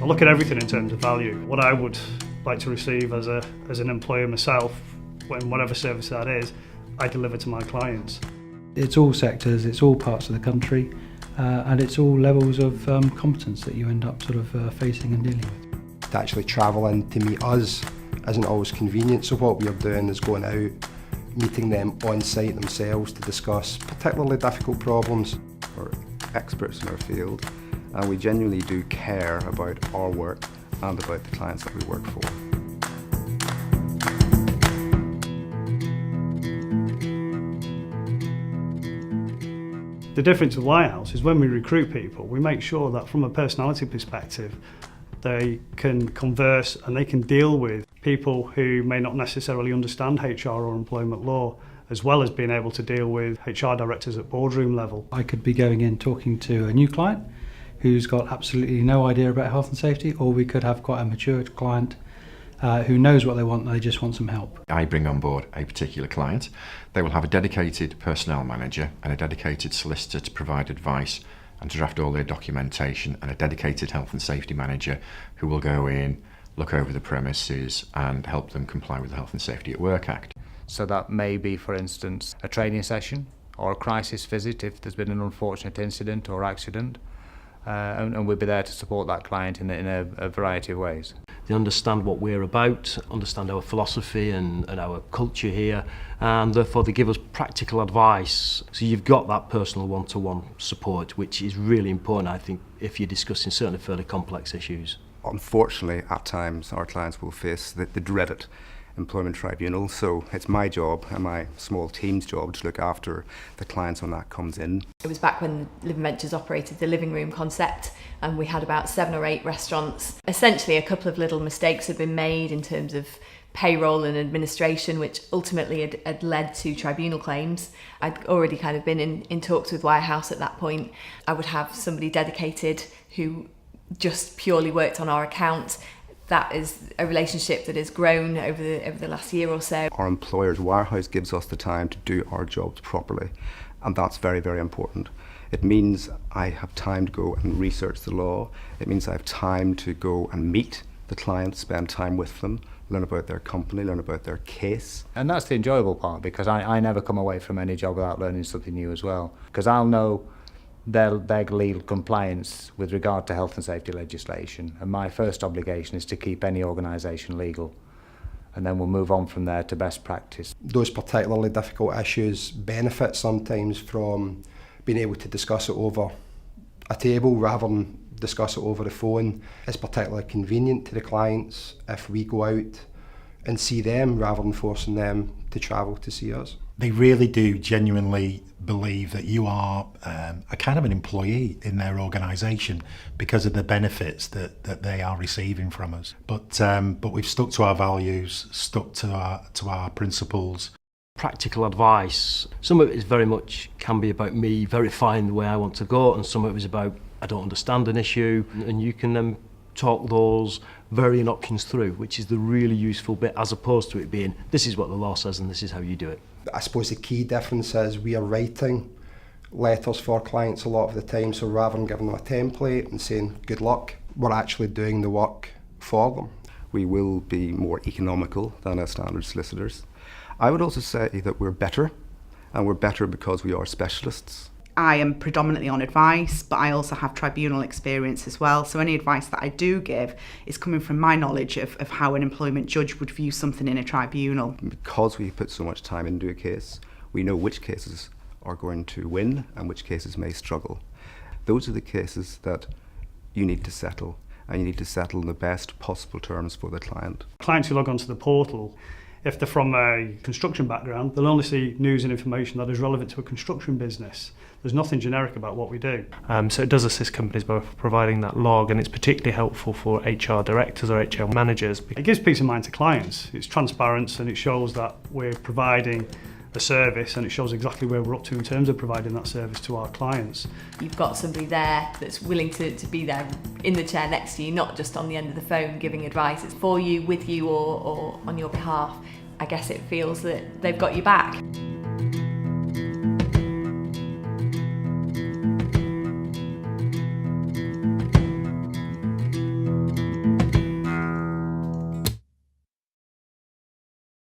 look at everything in terms of value. What I would like to receive as an employer myself, when whatever service that is, I deliver to my clients. It's all sectors, it's all parts of the country, and it's all levels of competence that you end up sort of facing and dealing with. To actually travel in to meet us isn't always convenient, so what we are doing is going out, meeting them on site themselves to discuss particularly difficult problems. We're experts in our field, and we genuinely do care about our work and about the clients that we work for. The difference with Wirehouse is when we recruit people, we make sure that from a personality perspective, they can converse and they can deal with people who may not necessarily understand HR or employment law, as well as being able to deal with HR directors at boardroom level. I could be going in talking to a new client who's got absolutely no idea about health and safety, or we could have quite a mature client who knows what they want and they just want some help. I bring on board a particular client. They will have a dedicated personnel manager and a dedicated solicitor to provide advice and to draft all their documentation, and a dedicated health and safety manager who will go in, look over the premises and help them comply with the Health and Safety at Work Act. So that may be, for instance, a training session or a crisis visit if there's been an unfortunate incident or accident, and we'll be there to support that client in a variety of ways. They understand what we're about, understand our philosophy and our culture here, and therefore they give us practical advice. So you've got that personal one-to-one support, which is really important, I think, if you're discussing certainly fairly complex issues. Unfortunately, at times our clients will face the dreaded employment tribunal, so it's my job and my small team's job to look after the clients when that comes in. It was back when Living Ventures operated the living room concept, and we had about 7 or 8 restaurants. Essentially a couple of little mistakes had been made in terms of payroll and administration, which ultimately had led to tribunal claims. I'd already kind of been in talks with Wirehouse at that point. I would have somebody dedicated who just purely worked on our account. That is a relationship that has grown over the last year or so. Our employers, Wirehouse, gives us the time to do our jobs properly, and that's very, very important. It means I have time to go and research the law. It means I have time to go and meet the client, spend time with them, learn about their company, learn about their case. And that's the enjoyable part, because I never come away from any job without learning something new as well, because I'll know their legal compliance with regard to health and safety legislation, and my first obligation is to keep any organisation legal, and then we'll move on from there to best practice. Those particularly difficult issues benefit sometimes from being able to discuss it over a table rather than discuss it over the phone. It's particularly convenient to the clients if we go out and see them rather than forcing them to travel to see us. They really do genuinely believe that you are a kind of an employee in their organisation because of the benefits that they are receiving from us. But we've stuck to our values, stuck to our principles. Practical advice. Some of it is very much can be about me verifying the way I want to go, and some of it is about I don't understand an issue, and you can then talk those varying options through, which is the really useful bit, as opposed to it being this is what the law says and this is how you do it. I suppose the key difference is we are writing letters for clients a lot of the time, so rather than giving them a template and saying good luck, we're actually doing the work for them. We will be more economical than our standard solicitors. I would also say that we're better, and we're better because we are specialists. I am predominantly on advice, but I also have tribunal experience as well. So any advice that I do give is coming from my knowledge of how an employment judge would view something in a tribunal. Because we put so much time into a case, we know which cases are going to win and which cases may struggle. Those are the cases that you need to settle, and you need to settle in the best possible terms for the client. Clients who log onto the portal, if they're from a construction background, they'll only see news and information that is relevant to a construction business. There's nothing generic about what we do. So it does assist companies by providing that log, and it's particularly helpful for HR directors or HR managers. It gives peace of mind to clients. It's transparent and it shows that we're providing a service, and it shows exactly where we're up to in terms of providing that service to our clients. You've got somebody there that's willing to be there in the chair next to you, not just on the end of the phone giving advice. It's for you, with you, or on your behalf. I guess it feels that they've got you back.